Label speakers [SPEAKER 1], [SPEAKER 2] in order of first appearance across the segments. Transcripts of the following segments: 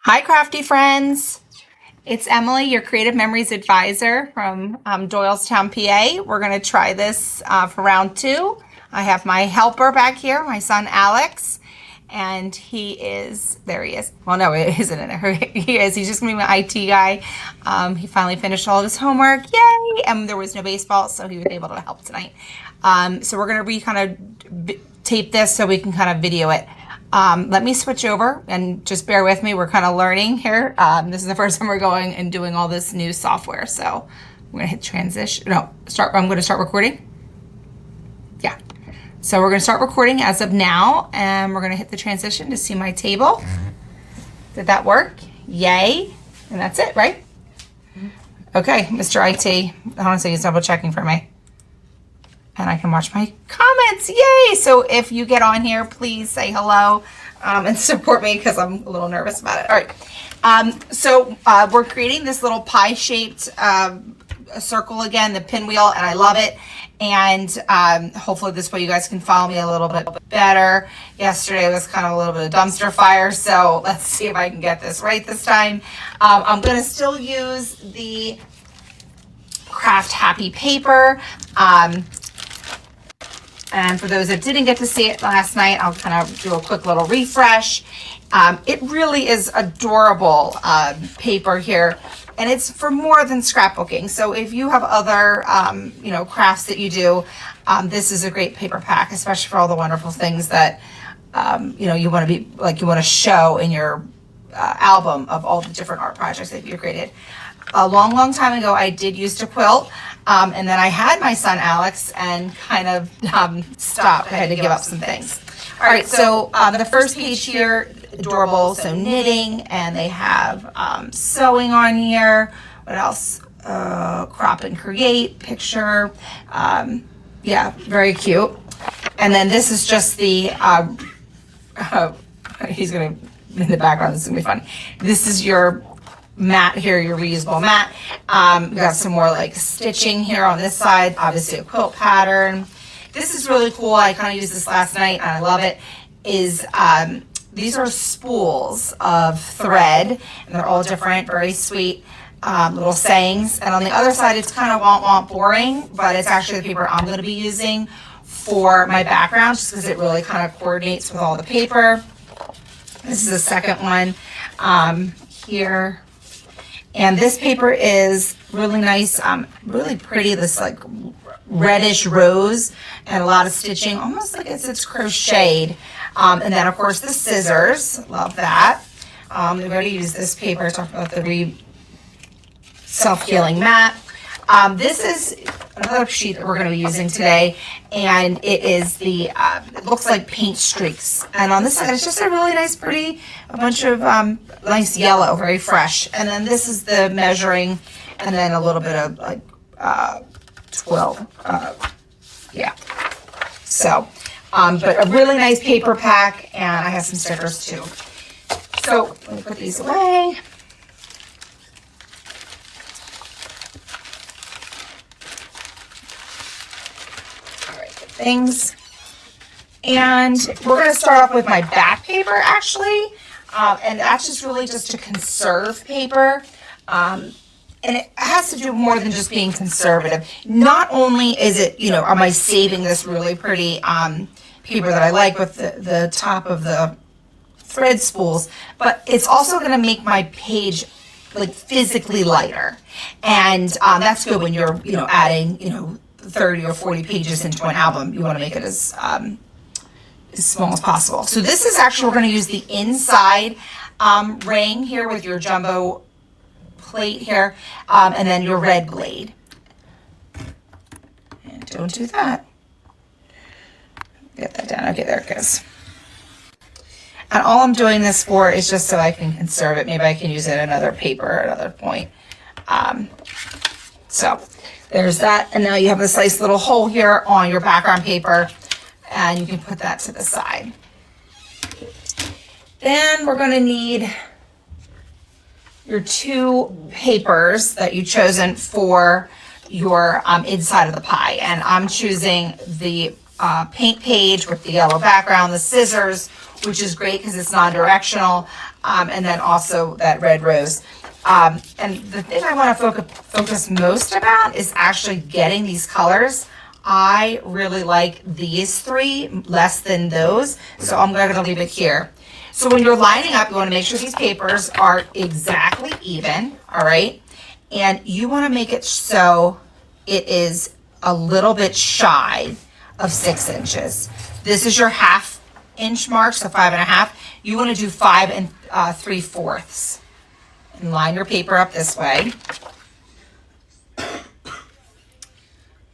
[SPEAKER 1] Hi, crafty friends. It's Emily, your Creative Memories Advisor from Doylestown, PA. We're going to try this for round two. I have my helper back here, my son Alex, and there he is. Well, no, it isn't in there. He is. He's just going to be my IT guy. He finally finished all of his homework. Yay! And there was no baseball, so he was able to help tonight. So we're going to kind of tape this so we can kind of video it. Let me switch over and just bear with me. We're kind of learning here. This is the first time we're going and doing all this new software. So I'm going to hit transition. No, I'm going to start recording. Yeah. So we're going to start recording as of now, and we're going to hit the transition to see my table. Did that work? Yay. And that's it, right? Okay, Mr. IT. Honestly, he's double checking for me. And I can watch my comments. Yay! So if you get on here, please say hello and support me because I'm a little nervous about it. All right. We're creating this little pie-shaped circle again, the pinwheel, and I love it. And hopefully this way you guys can follow me a little bit better. Yesterday was kind of a little bit of dumpster fire, so let's see if I can get this right this time. I'm going to still use the Craft Happy paper. And for those that didn't get to see it last night, I'll kind of do a quick little refresh. It really is adorable paper here, and it's for more than scrapbooking. So if you have other, crafts that you do, this is a great paper pack, especially for all the wonderful things that, you want to show in your album of all the different art projects that you created. A long time ago, I did used to quilt. And then I had my son Alex and kind of stopped. I had to give up some things. All right, so the first page here, adorable. So knitting, and they have sewing on here. What else? Crop and create, picture. Yeah, very cute. And then this is just the, he's going to, in the background, this is going to be fun. This is your mat here, your reusable mat. We got some more like stitching here on this side, obviously a quilt pattern. This is really cool. I kind of used this last night and I love it. These are spools of thread, and they're all different, very sweet little sayings. And on the other side, it's kind of womp boring, but it's actually the paper I'm going to be using for my background, just because it really kind of coordinates with all the paper. This is the second one here. And this paper is really nice, really pretty, this like reddish rose, and a lot of stitching, almost like it's crocheted. And then of course the scissors, love that. We've already used this paper, talked about the self-healing mat. This is another sheet that we're going to be using today, and it is it looks like paint streaks. And on this side, it's just a really nice, pretty, a bunch of nice yellow, very fresh. And then this is the measuring, and then a little bit of like 12. Yeah. So, but a really nice paper pack, and I have some stickers too. So let me put these away. Things. And we're going to start off with my back paper, actually. And that's just really just to conserve paper. And it has to do more than just being conservative. Not only is it, am I saving this really pretty paper that I like with the top of the thread spools, but it's also going to make my page like physically lighter. And that's good when you're, adding, 30 or 40 pages into an album. You want to make it as small as possible. So this is actually, we're going to use the inside ring here with your jumbo plate here, and then your red blade. And don't do that. Get that down. Okay, there it goes. And all I'm doing this for is just so I can conserve it. Maybe I can use it in another paper at another point. So there's that, and now you have this nice little hole here on your background paper, and you can put that to the side. Then we're going to need your two papers that you've chosen for your inside of the pie, and I'm choosing the paint page with the yellow background, the scissors, which is great because it's non-directional, and then also that red rose. And the thing I want to focus most about is actually getting these colors. I really like these three less than those, so I'm going to leave it here. So when you're lining up, you want to make sure these papers are exactly even, all right? And you want to make it so it is a little bit shy of 6 inches. This is your 1/2 inch mark, so 5.5. You want to do 5 3/4. And line your paper up this way.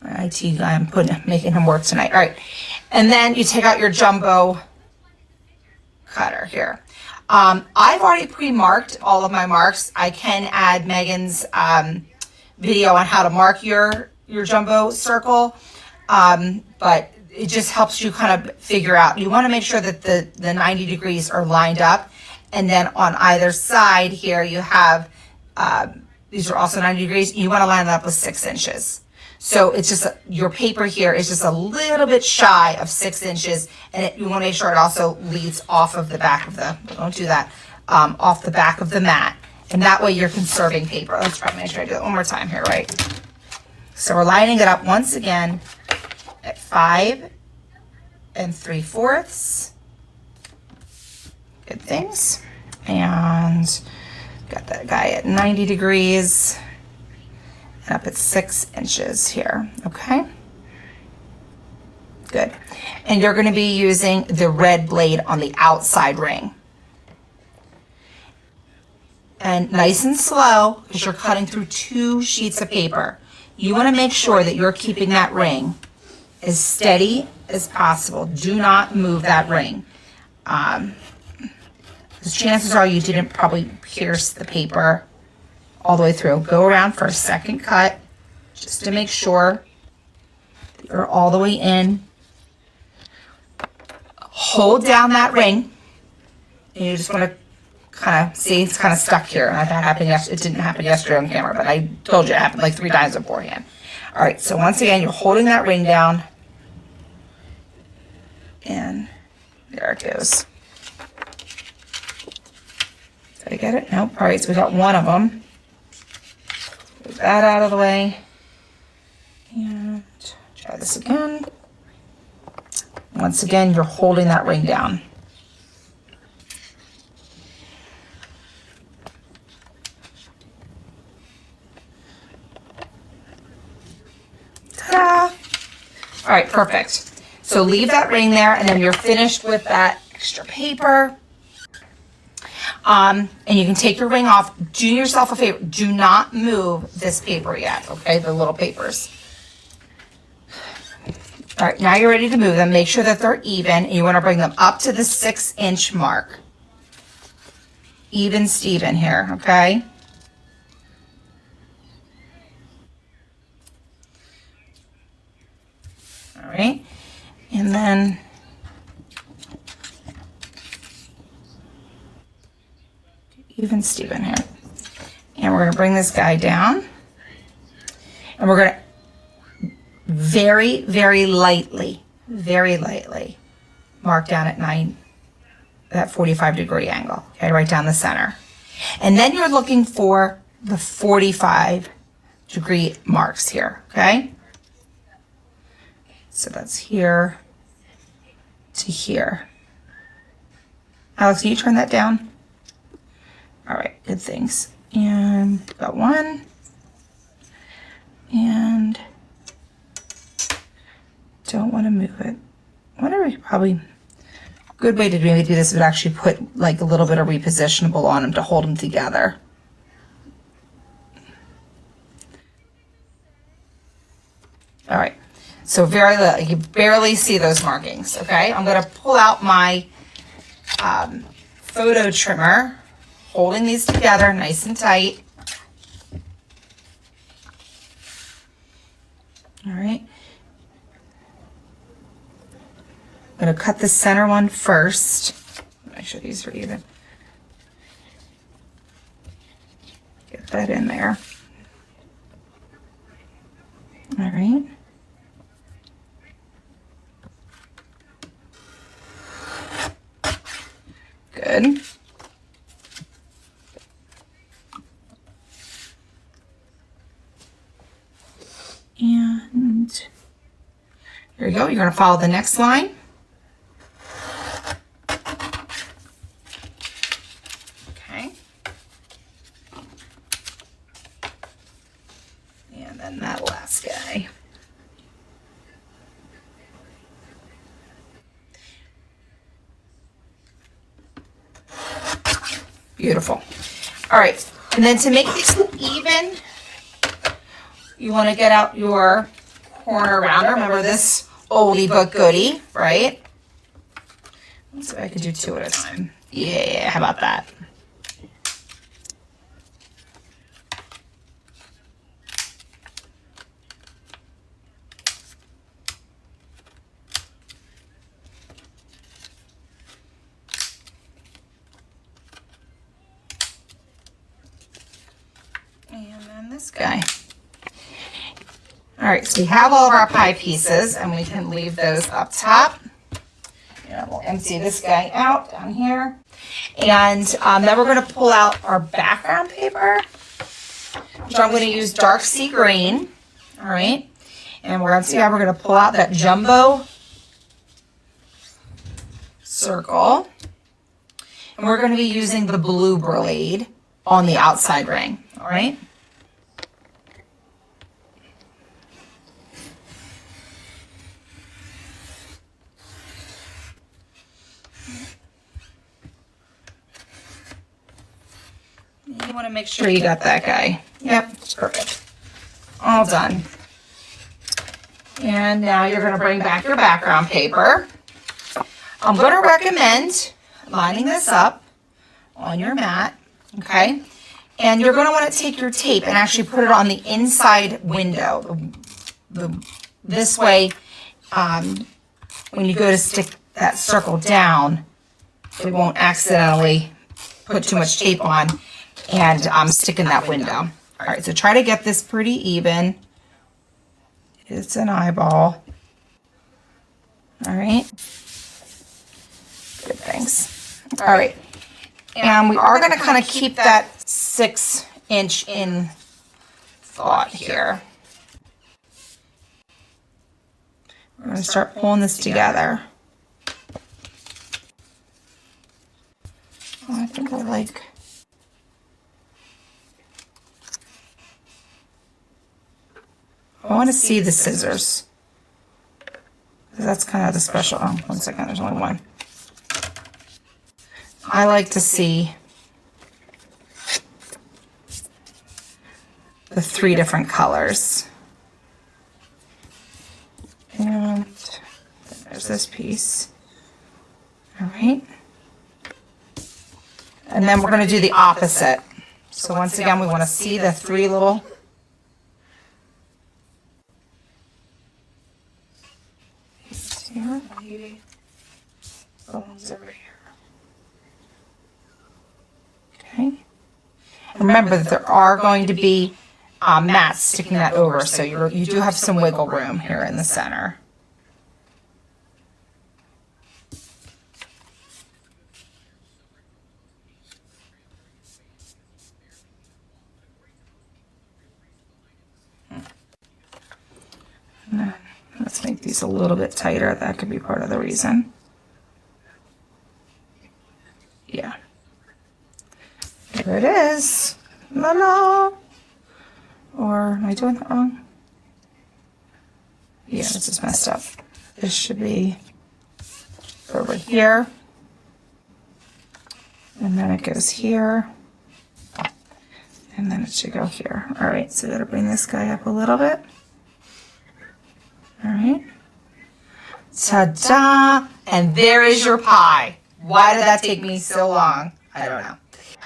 [SPEAKER 1] My IT guy, I'm making him work tonight. All right. And then you take out your jumbo cutter here. I've already pre-marked all of my marks. I can add Megan's video on how to mark your jumbo circle, but it just helps you kind of figure out. You want to make sure that the 90 degrees are lined up, and then on either side here you have these are also 90 degrees. You want to line it up with 6 inches. So it's just your paper here is just a little bit shy of 6 inches, and you want to make sure it also leads off of the back of the, don't do that, off the back of the mat. And that way you're conserving paper. Let's try to make sure I do it one more time here, right? So we're lining it up once again at 5 3/4. Good things. And got that guy at 90 degrees. Up at 6 inches here, okay? Good. And you're gonna be using the red blade on the outside ring. And nice and slow, because you're cutting through 2 sheets of paper. You wanna make sure that you're keeping that ring as steady as possible. Do not move that ring. Because chances are you didn't probably pierce the paper all the way through. Go around for a second cut just to make sure that you're all the way in. Hold down that ring, and you just want to kind of see it's kind of stuck here. That happened yesterday. It didn't happen yesterday on camera, but I told you it happened like 3 times beforehand. All right, so once again, you're holding that ring down, and there it goes. Did I get it? Nope. All right, so we got one of them. Move that out of the way. And try this again. Once again, you're holding that ring down. Ta-da! All right, perfect. So leave that ring there, and then you're finished with that extra paper. And you can take your ring off. Do yourself a favor. Do not move this paper yet, okay? The little papers. All right, now you're ready to move them. Make sure that they're even. And you want to bring them up to the 6 inch mark. Even Steven here, okay? All right. And then even Steven here. And we're going to bring this guy down. And we're going to very, very lightly mark down at 9, that 45-degree angle, okay, right down the center. And then you're looking for the 45-degree marks here, okay? So that's here to here. Alex, can you turn that down? All right, good things. And got one. And don't want to move it. Whatever, probably good way to maybe do this would actually put like a little bit of repositionable on them to hold them together. All right, so very little, you barely see those markings, okay? I'm gonna pull out my photo trimmer, holding these together nice and tight. All right. I'm going to cut the center one first. Make sure these are even. Get that in there. All right. Good. And here you go. You're going to follow the next line. Okay. And then that last guy. Beautiful. All right. And then to make this even, you want to get out your corner rounder. Remember this oldie but goodie, right? Let's see if I could do 2 at a time. Yeah, how about that? And then this guy. All right, so we have all of our pie pieces, and we can leave those up top. And we'll empty this guy out down here. And then we're going to pull out our background paper, which I'm going to use dark sea green. All right. And we're going to see how we're going to pull out that jumbo circle. And we're going to be using the blue blade on the outside ring. All right. You want to make sure you got that guy. Yep, perfect. All done. And now you're going to bring back your background paper. I'm going to recommend lining this up on your mat, okay? And you're going to want to take your tape and actually put it on the inside window. This way, when you go to stick that circle down, it won't accidentally put too much tape on and stick in that window. All right, so try to get this pretty even. It's an eyeball. All right. Good, thanks. All right. And we are going to kind of keep that 6-inch in thought here. We're going to start pulling this together. Oh, I think I like... I want to see the scissors. That's kind of the special. Oh, 1 second. There's only one. I like to see the 3 different colors. And there's this piece. All right. And then we're going to do the opposite. So once again, we want to see the 3 little... Here, bones over here. Okay. Remember that there are going to be mats sticking that over, so you do have some wiggle room here in the center. Let's make these a little bit tighter. That could be part of the reason. Yeah. There it is. La la. Or am I doing that wrong? Yeah, this is messed up. This should be over here. And then it goes here. And then it should go here. All right, so we gotta bring this guy up a little bit. All right. Ta-da! And there is your pie. Why did that take me so long? I don't know.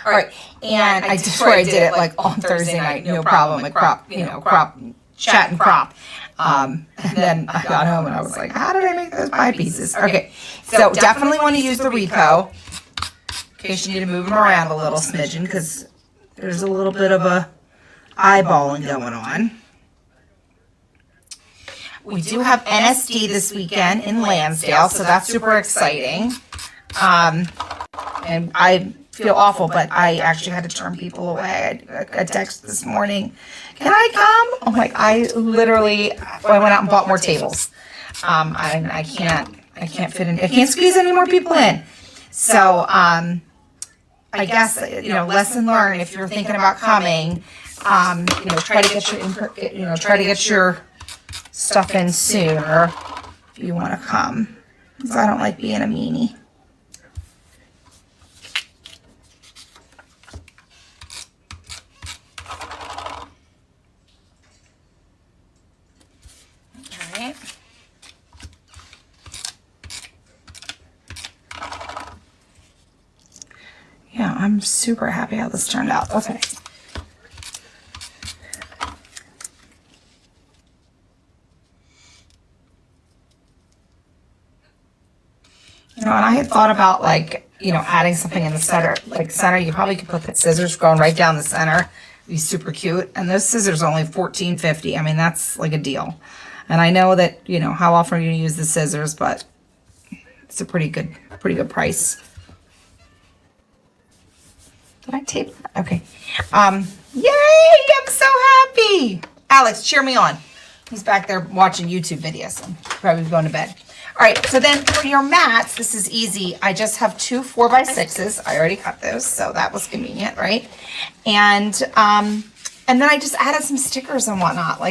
[SPEAKER 1] All right. And I swear I did it like on Thursday night, no problem. Like crop, chat and crop. And then I got home and I was like, how did I make those pie pieces? Okay. So definitely want to use the repo in case you need to move them around a little smidgen because there's a little bit of a eyeballing going on. We do have NSD this weekend in Lansdale, so that's super exciting. And I feel awful, but I actually had to turn people away. I texted this morning, can I come? I'm like, I went out and bought more tables. I can't fit in, I can't squeeze any more people in. So, I guess, lesson learned, if you're thinking about coming, try to get your stuff in sooner if you want to come. Because I don't like being a meanie. All right. Yeah, I'm super happy how this turned out. Okay. And I had thought about adding something in the center. You probably could put the scissors going right down the center. It'd be super cute. And those scissors are only $14.50. I mean, that's like a deal. And I know that, how often are you gonna use the scissors, but it's a pretty good price. Did I tape that? Okay. Yay! I'm so happy. Alex, cheer me on. He's back there watching YouTube videos and probably going to bed. All right, so then for your mats, this is easy. I just have two 4x6s. I already cut those, so that was convenient, right? And then I just added some stickers and whatnot.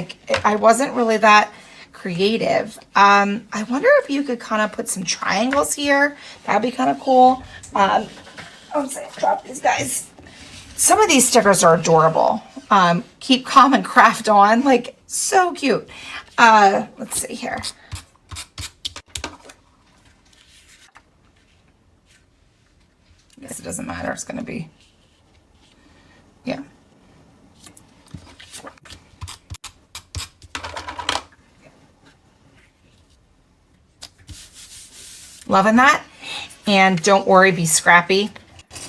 [SPEAKER 1] I wasn't really that creative. I wonder if you could kind of put some triangles here. That'd be kind of cool. I'm sorry, I dropped these guys. Some of these stickers are adorable. Keep calm and craft on, so cute. Let's see here. I guess it doesn't matter. It's going to be, yeah. Loving that. And don't worry, be scrappy.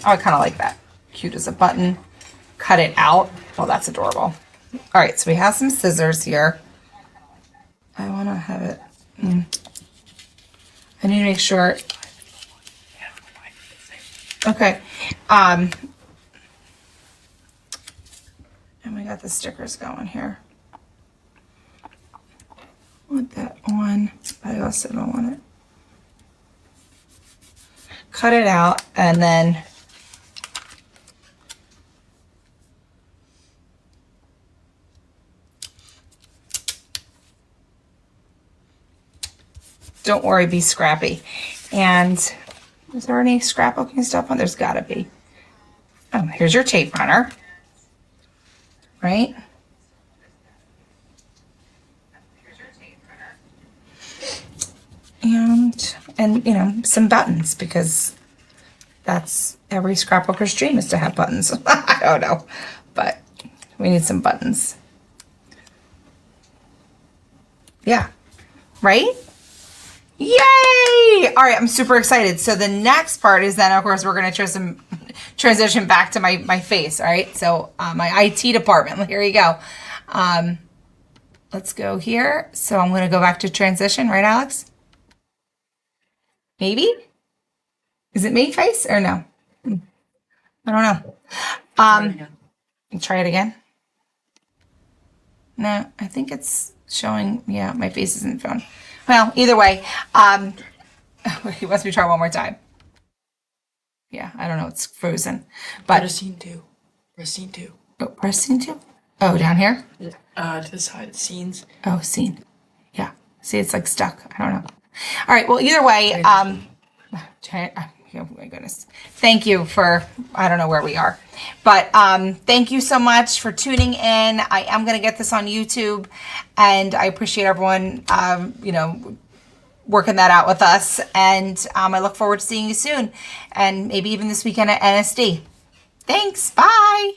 [SPEAKER 1] Oh, I kind of like that. Cute as a button. Cut it out. Oh, that's adorable. All right, so we have some scissors here. I want to have it. I need to make sure. Okay. And we got the stickers going here. I want that on. I also don't want it. Cut it out and then don't worry, be scrappy. And is there any scrapbooking stuff on? There's gotta be. Oh, here's your tape runner, right? And some buttons, because that's every scrapbooker's dream, is to have buttons. I don't know, but we need some buttons. Yeah, right? Yay! All right, I'm super excited. So the next part is then, of course, we're going to transition back to my face. All right, so my IT department. Here you go. Let's go here. So I'm going to go back to transition, right, Alex? Maybe? Is it me face or no? I don't know. Try it again. No, I think it's showing. Yeah, my face isn't phone. Well, either way, he wants me to try one more time. Yeah, I don't know. It's frozen. But
[SPEAKER 2] press scene 2. Press scene 2.
[SPEAKER 1] Oh, press scene 2. Oh, down here?
[SPEAKER 2] To the side, scenes.
[SPEAKER 1] Oh, scene. Yeah. See, it's stuck. I don't know. All right. Well, either way, oh my goodness. Thank you for, I don't know where we are, but thank you so much for tuning in. I am going to get this on YouTube, and I appreciate everyone, working that out with us. And I look forward to seeing you soon, and maybe even this weekend at NSD. Thanks. Bye.